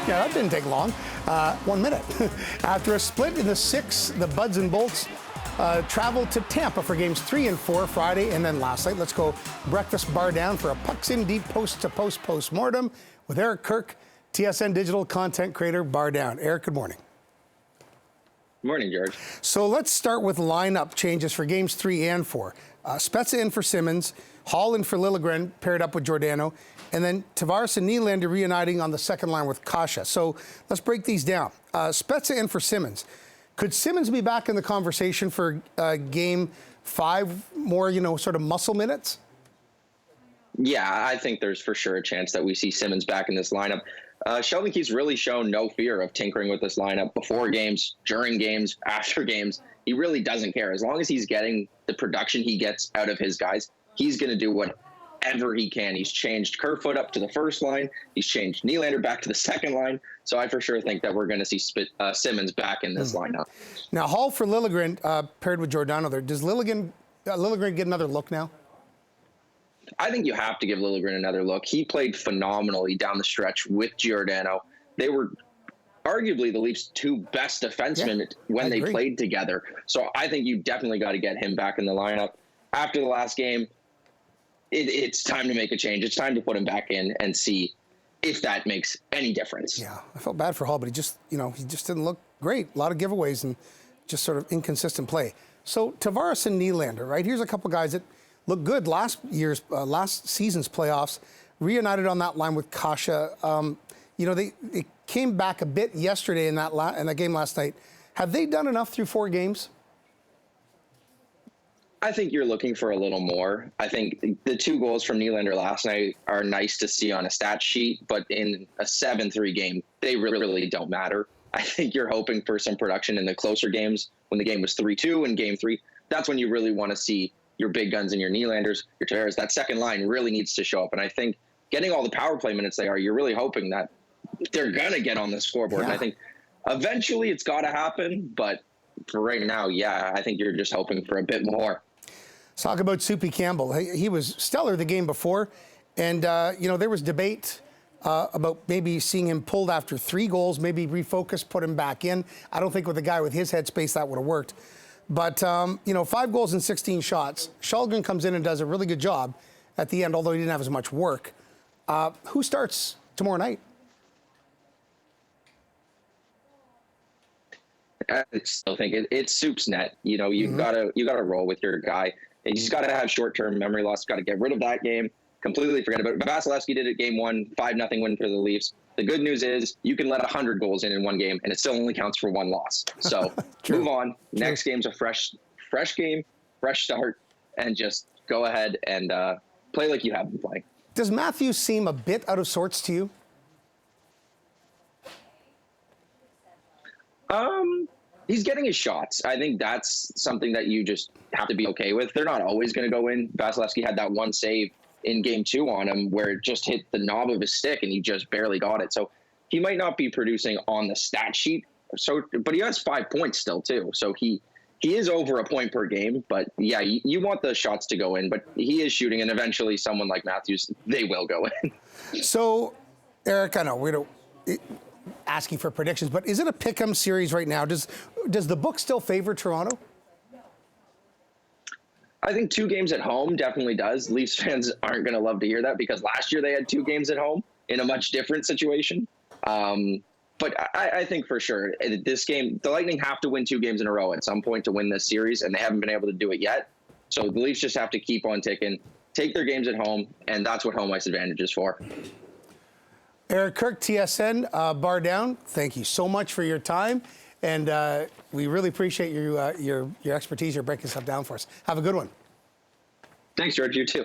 Yeah, that didn't take long. 1 minute. After a split in the six, the Buds and Bolts traveled to Tampa for games 3 and 4 Friday and then last night. Let's go breakfast bar down for a Pucks in Deep post-to-post postmortem with Eric Kirk, TSN digital content creator, Bardown. Eric, good morning. Good morning, George. So let's start with lineup changes for games 3 and 4. Spezza in for Simmons, Hall in for Liljegren, paired up with Giordano, and then Tavares and Nylander reuniting on the second line with Kasha. So let's break these down. Spezza in for Simmons. Could Simmons be back in the conversation for game 5, more, sort of muscle minutes? Yeah, I think there's for sure a chance that we see Simmons back in this lineup. Sheldon Keefe's really shown no fear of tinkering with this lineup before games, during games, after games. He really doesn't care. As long as he's getting the production he gets out of his guys, he's going to do whatever he can. He's changed Kerfoot up to the first line. He's changed Nylander back to the second line. So I for sure think that we're going to see Simmons back in this lineup. Now, Hall for Liljegren paired with Giordano there. Does Liljegren get another look now? I think you have to give Liljegren another look. He played phenomenally down the stretch with Giordano. They were arguably the Leafs' 2 best defensemen when they played together. So I think you definitely got to get him back in the lineup. After the last game, it's time to make a change. It's time to put him back in and see if that makes any difference. Yeah, I felt bad for Hall, but he just didn't look great. A lot of giveaways and just sort of inconsistent play. So Tavares and Nylander, right? Here's a couple guys that looked good last season's playoffs, reunited on that line with Kasha. They came back a bit yesterday in that game last night. Have they done enough through 4 games? I think you're looking for a little more. I think the 2 goals from Nylander last night are nice to see on a stat sheet, but in a 7-3 game, they really don't matter. I think you're hoping for some production in the closer games when the game was 3-2 in game 3. That's when you really want to see your big guns and your Nylanders, your Tavares. That second line really needs to show up. And I think getting all the power play minutes you're really hoping that they're going to get on the scoreboard. Yeah. And I think eventually it's got to happen. But for right now, I think you're just hoping for a bit more. Let's talk about Soupy Campbell. He was stellar the game before. And, there was debate about maybe seeing him pulled after 3 goals, maybe refocus, put him back in. I don't think with a guy with his headspace that would have worked. But, 5 goals and 16 shots. Shulgin comes in and does a really good job at the end, although he didn't have as much work. Who starts tomorrow night? I still think it's Soup's net. You've got to roll with your guy. He's got to have short-term memory loss. Got to get rid of that game. Completely forget about it. Vasilevsky did it game 1, 5-0 win for the Leafs. The good news is you can let 100 goals in one game, and it still only counts for 1 loss. So move on. Next game's a fresh game, fresh start, and just go ahead and play like you have been playing. Does Matthews seem a bit out of sorts to you? He's getting his shots. I think that's something that you just have to be okay with. They're not always going to go in. Vasilevsky had that one save in game 2 on him where it just hit the knob of his stick and he just barely got it. So he might not be producing on the stat sheet. But he has 5 points still too. So he is over a point per game. But yeah, you want the shots to go in. But he is shooting, and eventually someone like Matthews, they will go in. So, Eric, I know we don't asking for predictions, but is it a pick'em series right now? Does the book still favor Toronto? I think 2 games at home definitely does. Leafs fans aren't going to love to hear that because last year they had 2 games at home in a much different situation. But I think for sure this game, the Lightning have to win 2 games in a row at some point to win this series, and they haven't been able to do it yet. So the Leafs just have to keep on ticking, take their games at home, and that's what home ice advantage is for. Eric Kirk, TSN, Bardown, thank you so much for your time. And we really appreciate your expertise. You're breaking stuff down for us. Have a good one. Thanks, George. You too.